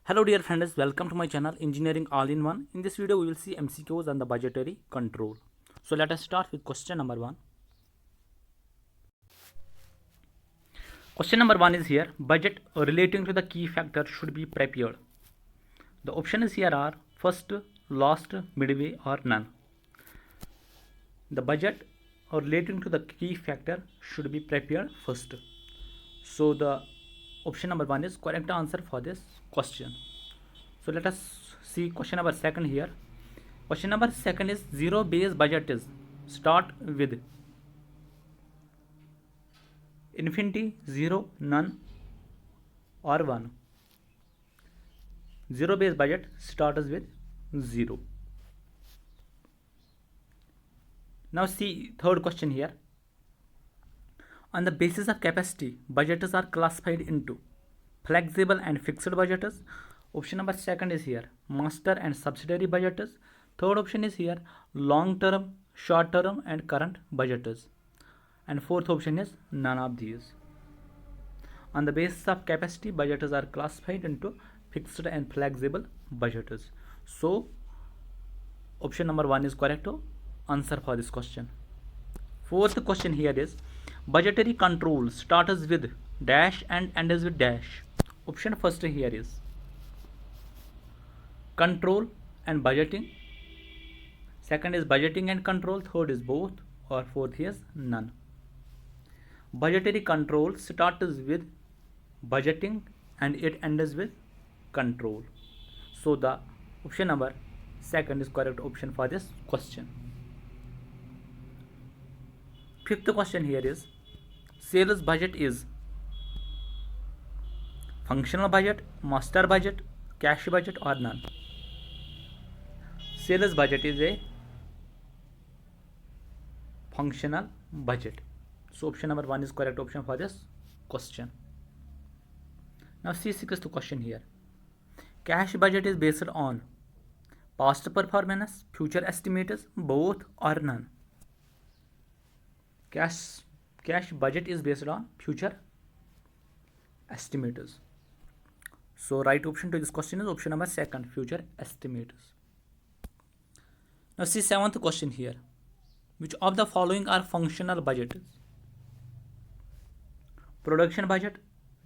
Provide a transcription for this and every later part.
Hello dear friends, welcome to my channel Engineering All-in-One. In this video we will see MCQs on the budgetary control. So let us start with question number 1. Question number 1 is here, budget relating to the key factor should be prepared. The options here are first, last, midway or none. The budget relating to the key factor should be prepared first. So the option number 1 is correct answer for this question. So let us see question number 2 here. Question number 2 is zero based budget is start with infinity, 0, none or 1. Zero based budget starts with 0. Now see third question here. On the basis of capacity, budgets are classified into flexible and fixed budgets. Option number 2 is here, master and subsidiary budgets. Third option is here, long term, short term and current budgets. And fourth option is none of these. On the basis of capacity, budgets are classified into fixed and flexible budgets. So option number 1 is correct answer for this question. Fourth question here is, budgetary control starts with dash and ends with dash. Option first here is control and budgeting. Second is budgeting and control. Third is both, or fourth is none. Budgetary control starts with budgeting and it ends with control. So the option number 2 is correct option for this question. Fifth question here is, sales budget is functional budget, master budget, cash budget or none. Sales budget is a functional budget. So option number 1 is correct option for this question. Now see sixth question here. Cash budget is based on past performance, future estimates, both or none. Cash budget is based on future estimates. So right option to this question is option number 2, future estimates. Now see seventh question here. Which of the following are functional budgets? Production budget,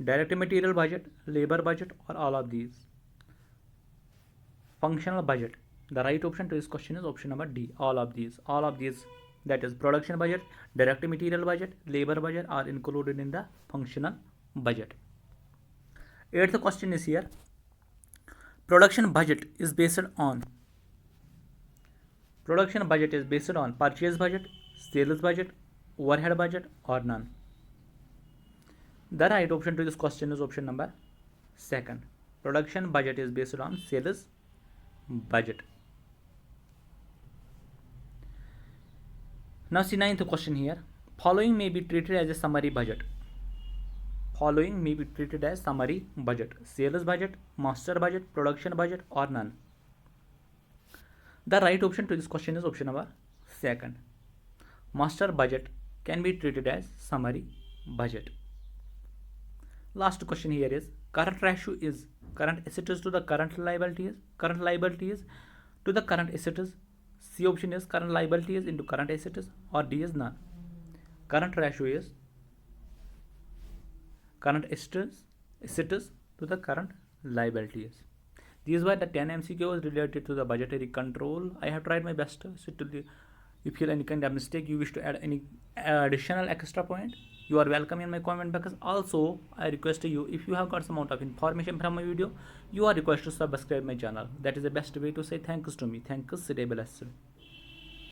direct material budget, labor budget or all of these? Functional budget. The right option to this question is option number D, all of these. All of these, that is production budget, direct material budget, labor budget are included in the functional budget. Eighth question is here. Production budget is based on purchase budget, sales budget, overhead budget or none. The right option to this question is option number 2. Production budget is based on sales budget. Now see ninth question here. Following may be treated as a summary budget. Following may be treated as summary budget. Sales budget, master budget, production budget or none. The right option to this question is option number 2. Master budget can be treated as summary budget. Last question here is, current ratio is current assets to the current liabilities, current liabilities to the current assets. C option is current liabilities into current assets or D is none. Current ratio is current assets to the current liabilities. These were the 10 MCQs related to the budgetary control. I have tried my best. So if you feel any kind of mistake, you wish to add any additional extra point, you are welcome in my comment box. Also, I request you, if you have got some amount of information from my video, you are requested to subscribe my channel. That is the best way to say thanks to me. Thanks, stay blessed.